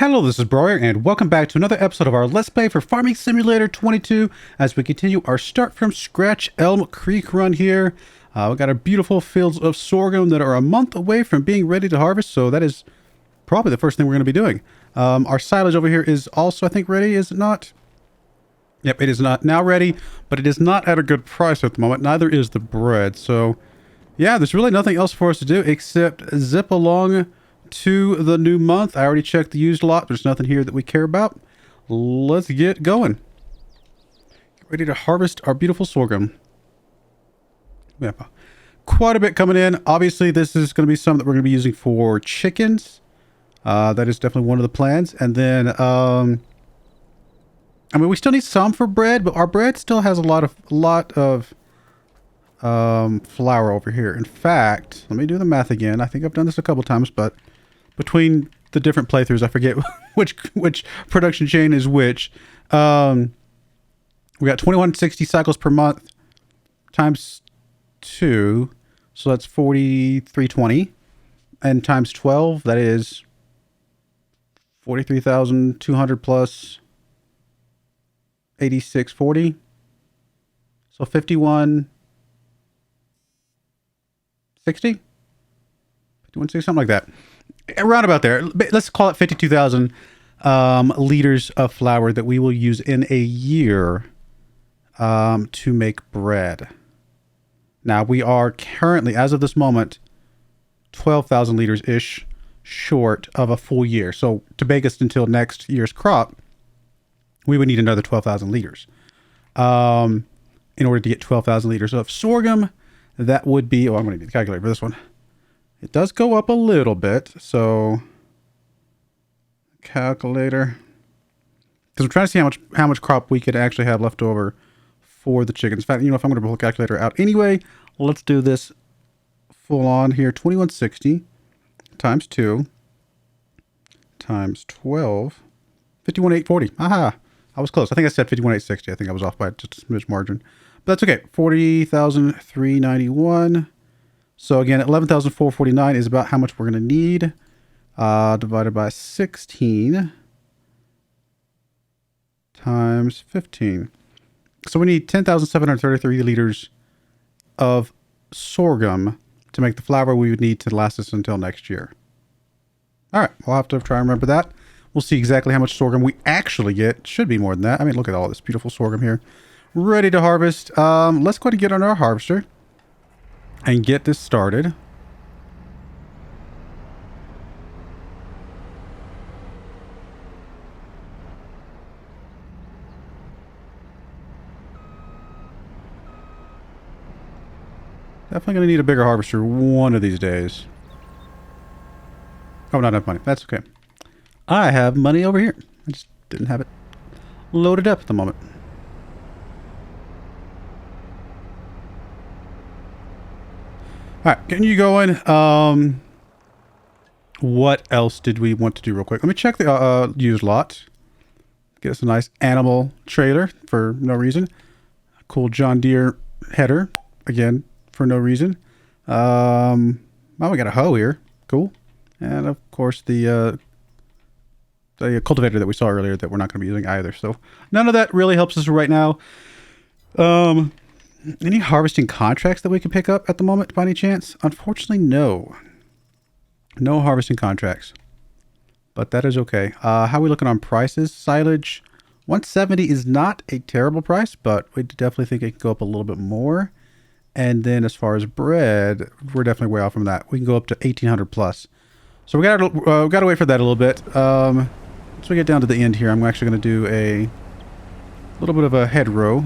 Hello, this is Broyar, and welcome back to another episode of our Let's Play for Farming Simulator 22 as we continue our start from scratch Elmcreek run here. We got our beautiful fields of sorghum that are a month away from being ready to harvest, so that is probably the first thing we're going to be doing. Our silage over here is also, I think, ready, is it not? Yep, it is not now ready, but it is not at a good price at the moment. Neither is the bread, so yeah, there's really nothing else for us to do except zip along to the new month. I already checked the used lot. There's nothing here that we care about. Let's get going. Get ready to harvest our beautiful sorghum. We have quite a bit coming in. Obviously, this is going to be some that we're going to be using for chickens. That is definitely one of the plans. And then, I mean, we still need some for bread, but our bread still has a lot of flour over here. In fact, let me do the math again. I think I've done this a couple times, but between the different playthroughs, I forget which production chain is which. We got 2160 cycles per month times 2, so that's 4320, and times 12, that is 43,200 plus 8640, so 5160, 5160, something like that. Around about there. Let's call it 52,000 liters of flour that we will use in a year to make bread. Now, we are currently, as of this moment, 12,000 liters-ish short of a full year. So to bake us until next year's crop, we would need another 12,000 liters. In order to get 12,000 liters of sorghum, that would be... Oh, I'm going to need the calculator for this one. It does go up a little bit, so calculator, because we're trying to see how much crop we could actually have left over for the chickens. In fact, you know, if I'm going to pull the calculator out anyway, let's do this full on here. 2160 times 2 times 12, 51,840. Aha, I was close. I think I said 51,860. I think I was off by just a smidge margin, but that's okay. 40,391. So again, 11,449 is about how much we're going to need, divided by 16 times 15. So we need 10,733 liters of sorghum to make the flour we would need to last us until next year. All right, we'll have to try and remember that. We'll see exactly how much sorghum we actually get. Should be more than that. I mean, look at all this beautiful sorghum here, ready to harvest. Let's go ahead and get on our harvester and get this started. Definitely going to need a bigger harvester one of these days. Oh, not enough money. That's okay. I have money over here. I just didn't have it loaded up at the moment. All right, getting you going. What else did we want to do real quick? Let me check the used lot. Get us a nice animal trailer for no reason. A cool John Deere header, again, for no reason. Well, we got a hoe here. Cool. And, of course, the cultivator that we saw earlier that we're not going to be using either. So none of that really helps us right now. Any harvesting contracts that we can pick up at the moment by any chance? Unfortunately, no. No harvesting contracts. But that is okay. How are we looking on prices? Silage, 170 is not a terrible price, but we definitely think it can go up a little bit more. And then as far as bread, we're definitely way off from that. We can go up to 1,800 plus. So we got to wait for that a little bit. Once we get down to the end here, I'm actually going to do a little bit of a head row.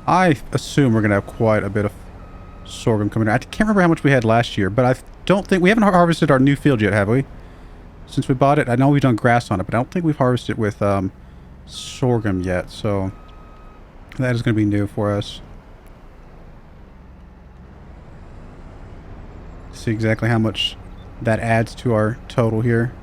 I assume we're going to have quite a bit of sorghum coming in. I can't remember how much we had last year, but I don't think... We haven't harvested our new field yet, have we? Since we bought it. I know we've done grass on it, but I don't think we've harvested with sorghum yet. So that is going to be new for us. See exactly how much that adds to our total here.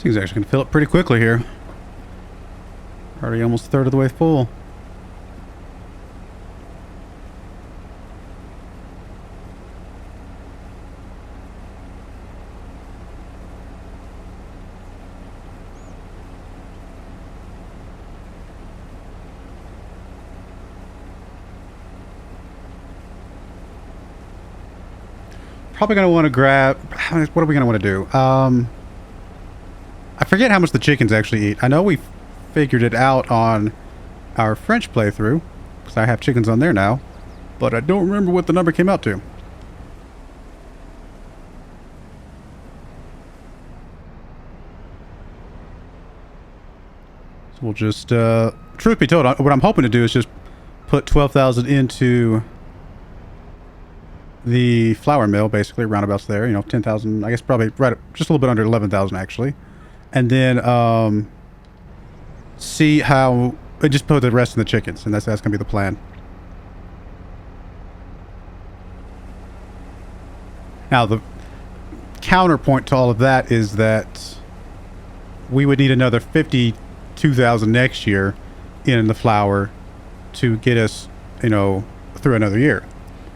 This thing's actually going to fill up pretty quickly here. Already almost a third of the way full. Probably going to want to grab... What are we going to want to do? I forget how much the chickens actually eat. I know we figured it out on our French playthrough, because I have chickens on there now, but I don't remember what the number came out to. So we'll just... truth be told, what I'm hoping to do is just put 12,000 into the flour mill, basically, roundabouts there, you know, 10,000, I guess probably right, just a little bit under 11,000 actually. And then, see how, just put the rest in the chickens, and that's going to be the plan. Now, the counterpoint to all of that is that we would need another 52,000 next year in the flour to get us, you know, through another year.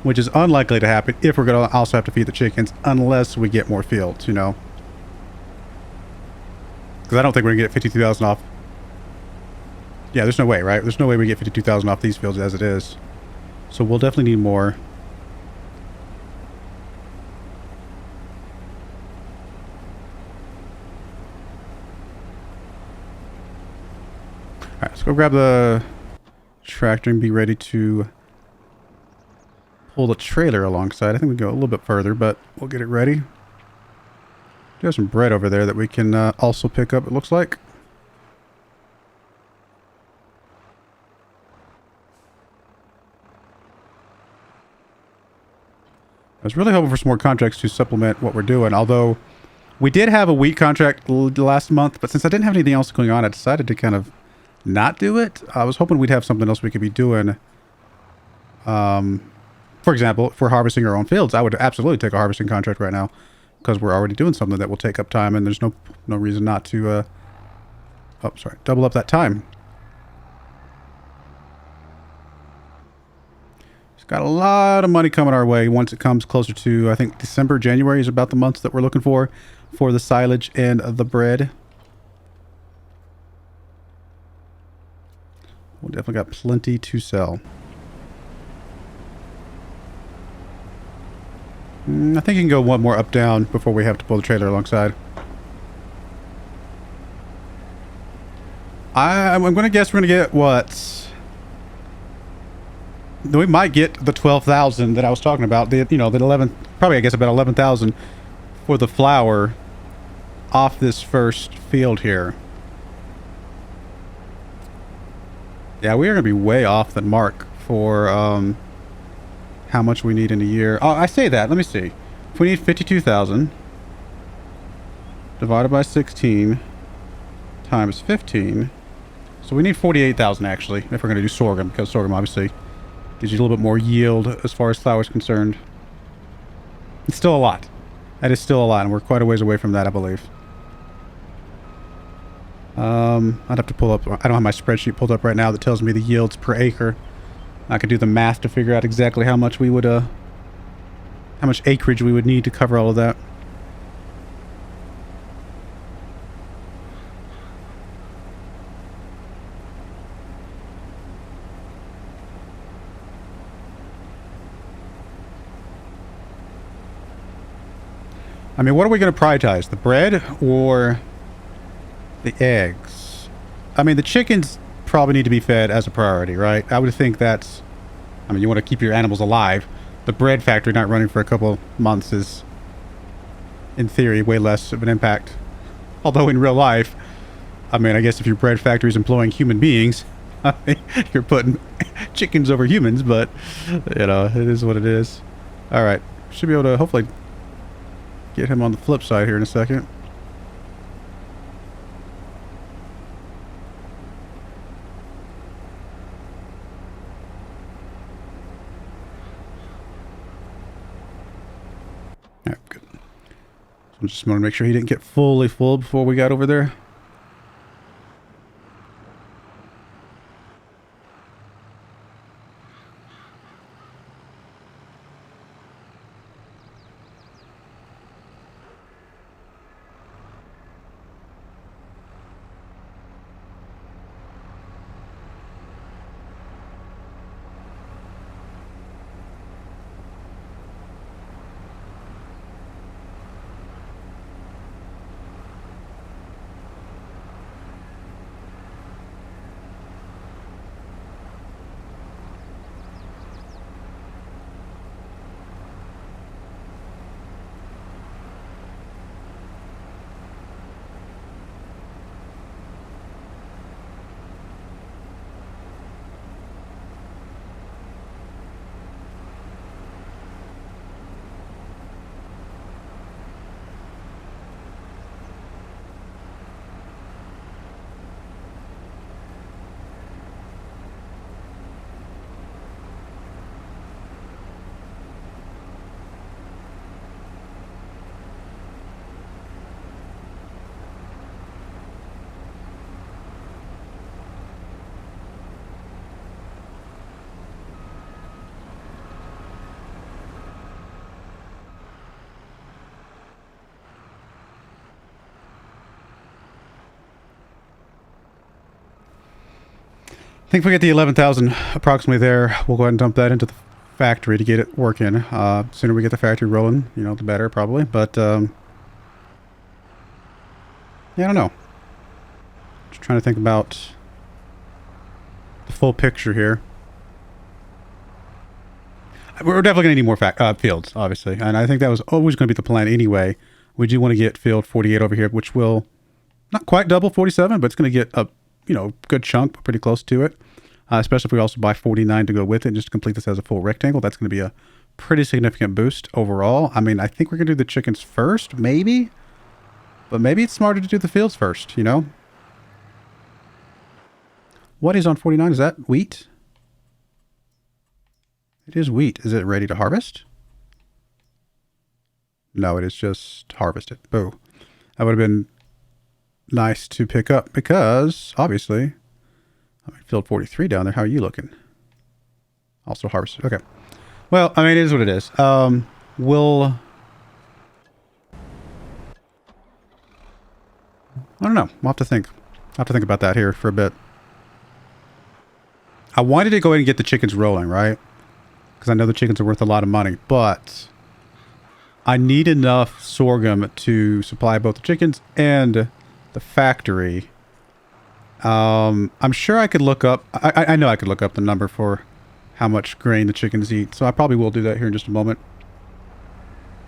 Which is unlikely to happen if we're going to also have to feed the chickens, unless we get more fields, you know. Because I don't think we're going to get 52,000 off. Yeah, there's no way, right? There's no way we get 52,000 off these fields as it is. So we'll definitely need more. Alright, let's go grab the tractor and be ready to pull the trailer alongside. I think we go a little bit further, but we'll get it ready. There's some bread over there that we can also pick up, it looks like. I was really hoping for some more contracts to supplement what we're doing, although we did have a wheat contract last month, but since I didn't have anything else going on, I decided to kind of not do it. I was hoping we'd have something else we could be doing. For example, if we're harvesting our own fields, I would absolutely take a harvesting contract right now, because we're already doing something that will take up time, and there's no reason not to, double up that time. It's got a lot of money coming our way once it comes closer to, I think, December, January is about the months that we're looking for the silage and the bread. We'll definitely got plenty to sell. I think you can go one more up down before we have to pull the trailer alongside. I'm going to guess we're going to get what? We might get the 12,000 that I was talking about. The 11, probably I guess about 11,000 for the flour off this first field here. Yeah, we are going to be way off the mark for how much we need in a year. Oh, I say that. Let me see. If we need 52,000 divided by 16 times 15, so we need 48,000 actually if we're going to do sorghum, because sorghum obviously gives you a little bit more yield as far as flour is concerned. It's still a lot. That is still a lot, and we're quite a ways away from that, I believe. I'd have to pull up. I don't have my spreadsheet pulled up right now that tells me the yields per acre. I could do the math to figure out exactly how much we would, how much acreage we would need to cover all of that. I mean, what are we going to prioritize? The bread or the eggs? I mean, the chickens probably need to be fed as a priority, right? I would think that's... I mean, you want to keep your animals alive. The bread factory not running for a couple months is, in theory, way less of an impact. Although in real life, I mean, I guess if your bread factory is employing human beings, I mean, you're putting chickens over humans, but, you know, it is what it is. All right. Should be able to hopefully get him on the flip side here in a second. All right, good. So I just want to make sure he didn't get fully full before we got over there. I think if we get the 11,000 approximately there, we'll go ahead and dump that into the factory to get it working. Sooner we get the factory rolling, you know, the better probably. But, yeah, I don't know. Just trying to think about the full picture here. We're definitely going to need more fields, obviously. And I think that was always going to be the plan anyway. We do want to get field 48 over here, which will not quite double 47, but it's going to get a, you know, good chunk, pretty close to it. Especially if we also buy 49 to go with it, just to complete this as a full rectangle. That's going to be a pretty significant boost overall. I mean, I think we're going to do the chickens first, maybe. But maybe it's smarter to do the fields first, you know? What is on 49? Is that wheat? It is wheat. Is it ready to harvest? No, it is just harvested. Boo. That would have been nice to pick up because, obviously, I mean, field 43 down there. How are you looking? Also harvested. Okay. Well, I mean, it is what it is. We'll... I don't know. We'll have to think. I'll have to think about that here for a bit. I wanted to go ahead and get the chickens rolling, right? Because I know the chickens are worth a lot of money, but I need enough sorghum to supply both the chickens and the factory. I'm sure I could look up... I know I could look up the number for how much grain the chickens eat, so I probably will do that here in just a moment.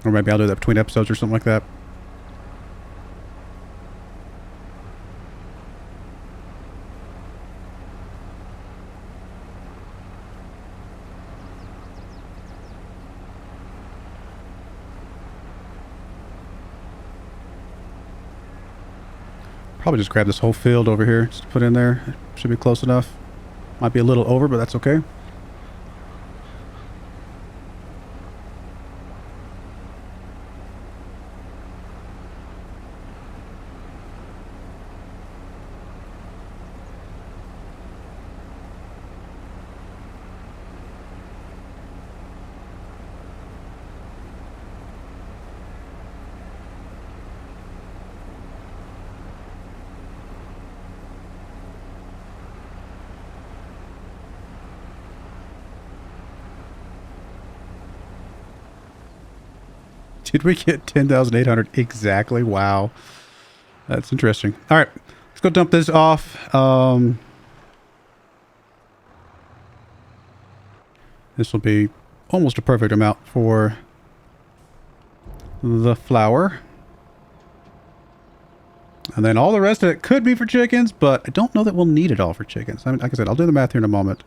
Or maybe I'll do that between episodes or something like that. Probably just grab this whole field over here, just put in there. Should be close enough. Might be a little over, but that's okay. Did we get 10,800 exactly? Wow. That's interesting. All right. Let's go dump this off. This will be almost a perfect amount for the flour. And then all the rest of it could be for chickens, but I don't know that we'll need it all for chickens. I mean, like I said, I'll do the math here in a moment.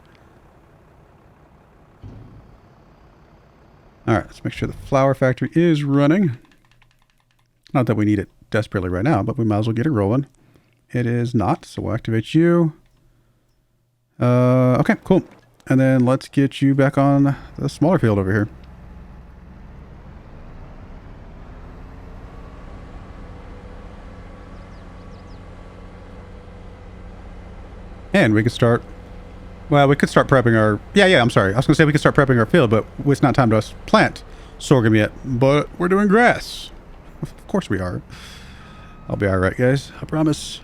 All right, let's make sure the flour factory is running. Not that we need it desperately right now, but we might as well get it rolling. It is not, so we'll activate you. Okay, cool. And then let's get you back on the smaller field over here. And we could start... Well, we could start prepping our... Yeah, I'm sorry. I was going to say we could start prepping our field, but it's not time to us plant sorghum yet. But we're doing grass. Of course we are. I'll be alright, guys. I promise.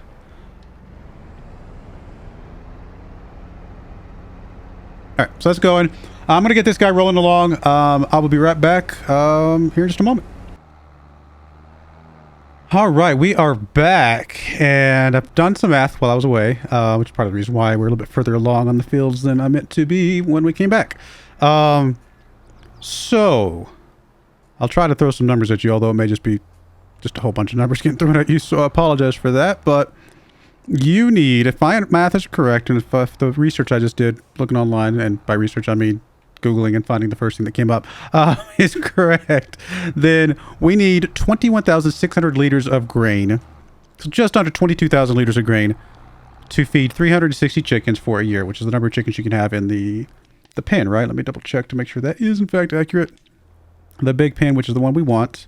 Alright, so that's going. I'm going to get this guy rolling along. I will be right back here in just a moment. Alright, we are back. And I've done some math while I was away, which is part of the reason why we're a little bit further along on the fields than I meant to be when we came back. So, I'll try to throw some numbers at you, although it may just be just a whole bunch of numbers getting thrown at you, so I apologize for that. But you need, if my math is correct, and if the research I just did looking online, and by research I mean Googling and finding the first thing that came up, is correct, then we need 21,600 liters of grain, so just under 22,000 liters of grain, to feed 360 chickens for a year, which is the number of chickens you can have in the pen, right? Let me double check to make sure that is in fact accurate. The big pen, which is the one we want,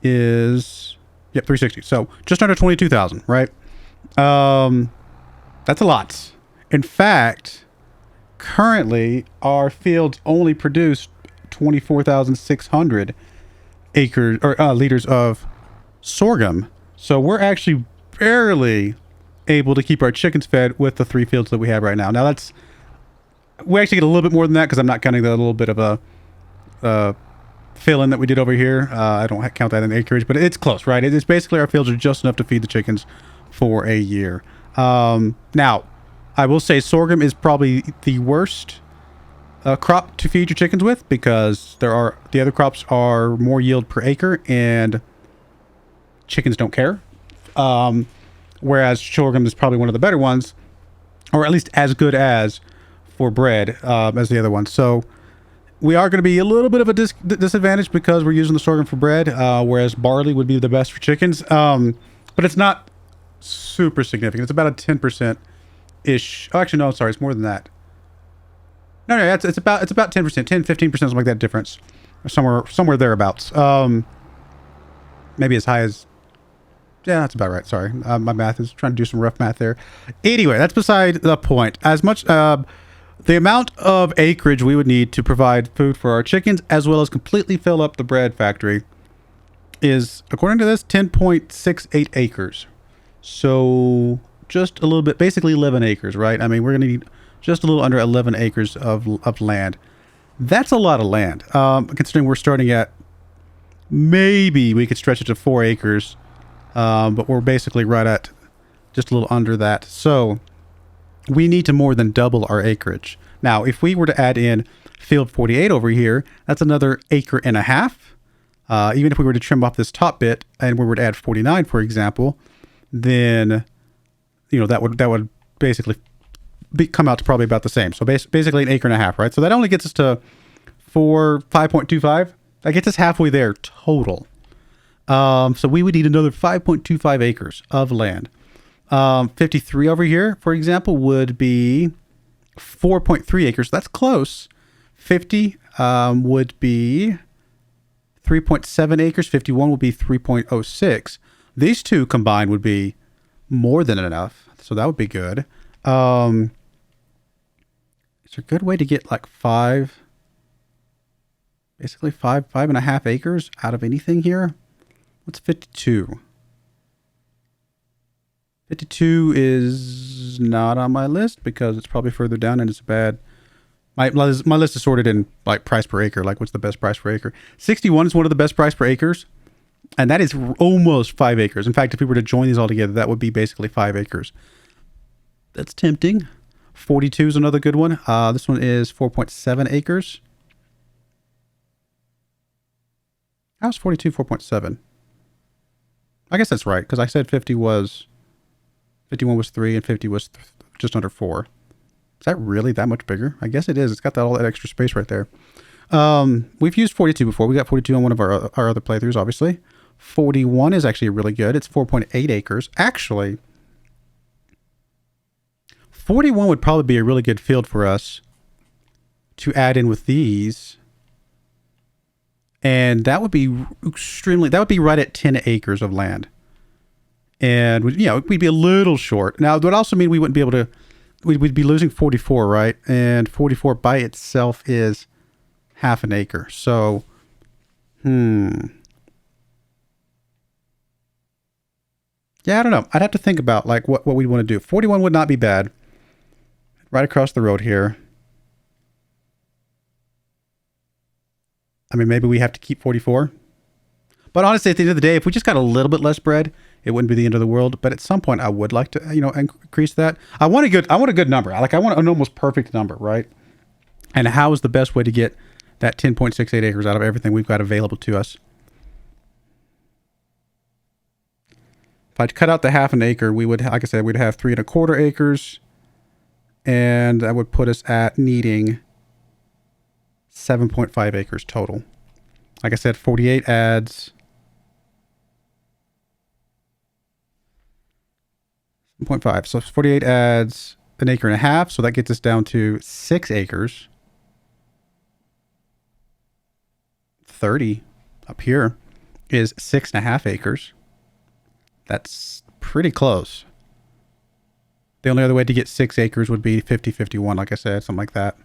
is, yep, 360. So just under 22,000, right? That's a lot. In fact, currently our fields only produce 24,600 acres or liters of sorghum. So we're actually barely able to keep our chickens fed with the 3 fields that we have right now. Now that's, we actually get a little bit more than that because I'm not counting that little bit of a fill-in that we did over here. I don't count that in acreage, but it's close, right? It's basically our fields are just enough to feed the chickens for a year. Now, I will say sorghum is probably the worst crop to feed your chickens with because the other crops are more yield per acre and chickens don't care. Whereas sorghum is probably one of the better ones, or at least as good as for bread as the other ones. So we are going to be a little bit of a disadvantage because we're using the sorghum for bread, whereas barley would be the best for chickens. But it's not super significant. It's about a 10%-ish. Oh, actually, no, sorry. It's more than that. No, it's about 10%, 10, 15%, something like that difference. Somewhere thereabouts. Maybe as high as... Yeah, that's about right. Sorry. My math is trying to do some rough math there. Anyway, that's beside the point. As much... the amount of acreage we would need to provide food for our chickens, as well as completely fill up the bread factory, is, according to this, 10.68 acres. So, just a little bit, basically 11 acres, right? I mean, we're going to need just a little under 11 acres of land. That's a lot of land, considering we're starting at, maybe we could stretch it to 4 acres, but we're basically right at just a little under that. So, we need to more than double our acreage. Now, if we were to add in field 48 over here, that's another acre and a half. Even if we were to trim off this top bit and we were to add 49, for example, then, you know, that would basically come out to probably about the same. So basically an acre and a half, right? So that only gets us to 5.25. That gets us halfway there total. So we would need another 5.25 acres of land. 53 over here, for example, would be 4.3 acres. That's close. 50 would be 3.7 acres. 51 would be 3.06. These two combined would be more than enough. So that would be good. Is there a good way to get like basically five and a half acres out of anything here? What's 52? 52 is not on my list because it's probably further down and it's bad. My list is sorted in like price per acre, like what's the best price per acre. 61 is one of the best price per acres, and that is almost 5 acres. In fact, if we were to join these all together, that would be basically 5 acres. That's tempting. 42 is another good one. This one is 4.7 acres. How's 42 4.7? I guess that's right, because I said 51 was 3 and 50 was just under 4. Is that really that much bigger? I guess it is. It's got all that extra space right there. We've used 42 before. We got 42 on one of our other playthroughs, obviously. 41 is actually really good. It's 4.8 acres. Actually, 41 would probably be a really good field for us to add in with these. And that would be that would be right at 10 acres of land. And, you know, we'd be a little short. Now, it would also mean we wouldn't be able to we'd be losing 44, right? And 44 by itself is half an acre. So, yeah, I don't know. I'd have to think about like what we'd want to do. 41 would not be bad. Right across the road here. I mean, maybe we have to keep 44. But honestly, at the end of the day, if we just got a little bit less bread, it wouldn't be the end of the world. But at some point, I would like to, increase that. I want a good number. I want an almost perfect number, right? And how is the best way to get that 10.68 acres out of everything we've got available to us? If I cut out the half an acre, we would, like I said, we'd have 3¼ acres, and that would put us at needing 7.5 acres total. Like I said, 48 adds 0.5. So 48 adds an acre and a half. So that gets us down to 6 acres. 30 up here is 6.5 acres. That's pretty close. The only other way to get 6 acres would be 50-51, like I said, something like that.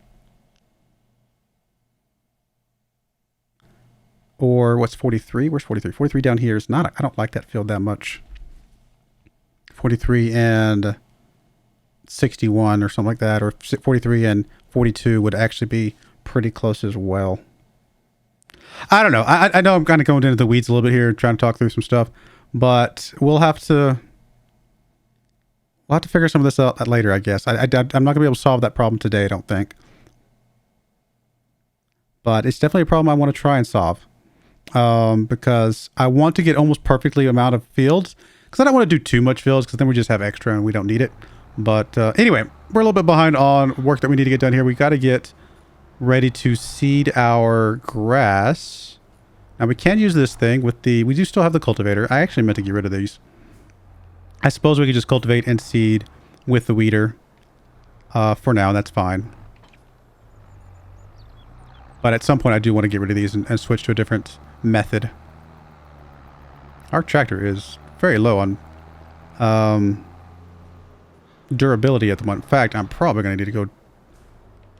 Or what's 43? Where's 43? 43 down here is not, I don't like that field that much. 43 and 61 or something like that, or 43 and 42 would actually be pretty close as well. I don't know. I know I'm kind of going into the weeds a little bit here, trying to talk through some stuff, but we'll have to figure some of this out later, I guess. I'm not going to be able to solve that problem today, I don't think. But it's definitely a problem I want to try and solve. Because I want to get almost perfectly amount of fields, because I don't want to do too much fields, because then we just have extra and we don't need it. But anyway, we're a little bit behind on work that we need to get done here. We got to get ready to seed our grass. Now we can use this thing with we do still have the cultivator. I actually meant to get rid of these. I suppose we could just cultivate and seed with the weeder for now. That's fine. But at some point I do want to get rid of these and switch to a different method. Our tractor is very low on durability at the moment. In fact, I'm probably going to need to go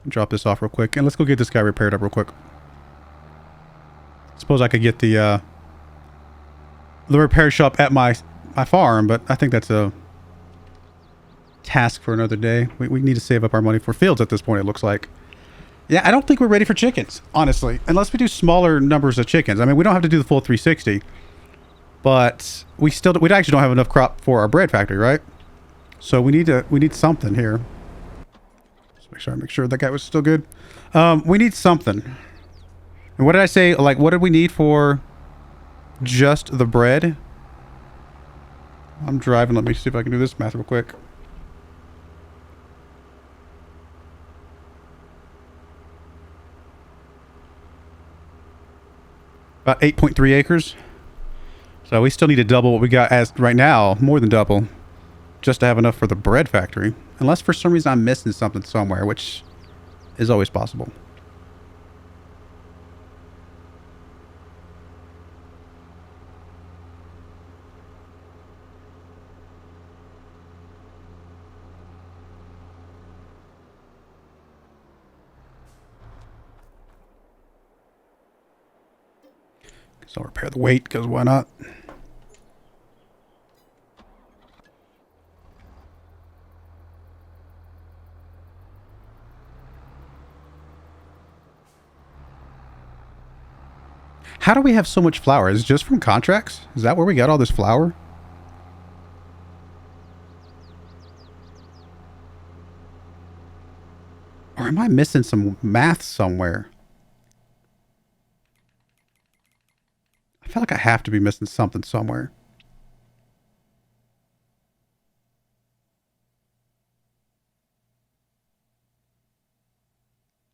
drop this off real quick. And let's go get this guy repaired up real quick. Suppose I could get the repair shop at my farm, but I think that's a task for another day. We need to save up our money for fields at this point, it looks like. Yeah, I don't think we're ready for chickens, honestly. Unless we do smaller numbers of chickens. I mean, we don't have to do the full 360. But we actually don't have enough crop for our bread factory, right? So we need something here. Just make sure that guy was still good. We need something. And what did I say? Like, what did we need for just the bread? I'm driving. Let me see if I can do this math real quick. About 8.3 acres. So we still need to double what we got as right now, more than double, just to have enough for the bread factory. Unless for some reason I'm missing something somewhere, which is always possible. So I'll repair the weight, because why not? How do we have so much flour? Is it just from contracts? Is that where we got all this flour? Or am I missing some math somewhere? I feel like I have to be missing something somewhere.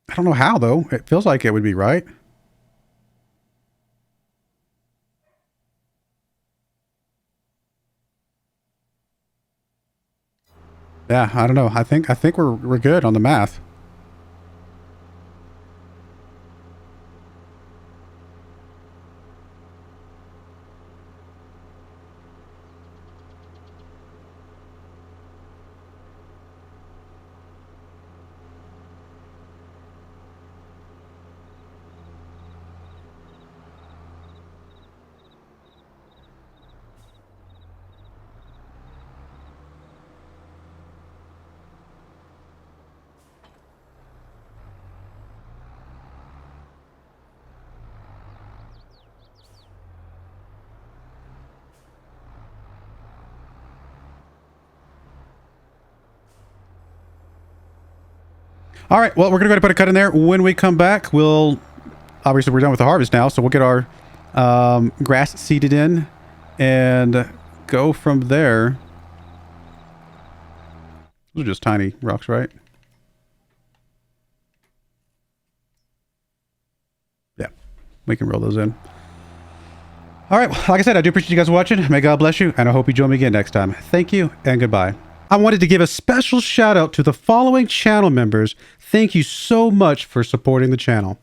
I don't know how, though. It feels like it would be right. Yeah, I don't know. I think we're good on the math. All right, well, we're going to go ahead and put a cut in there. When we come back, we'll... Obviously, we're done with the harvest now, so we'll get our grass seeded in and go from there. Those are just tiny rocks, right? Yeah, we can roll those in. All right, like I said, I do appreciate you guys watching. May God bless you, and I hope you join me again next time. Thank you, and goodbye. I wanted to give a special shout out to the following channel members. Thank you so much for supporting the channel.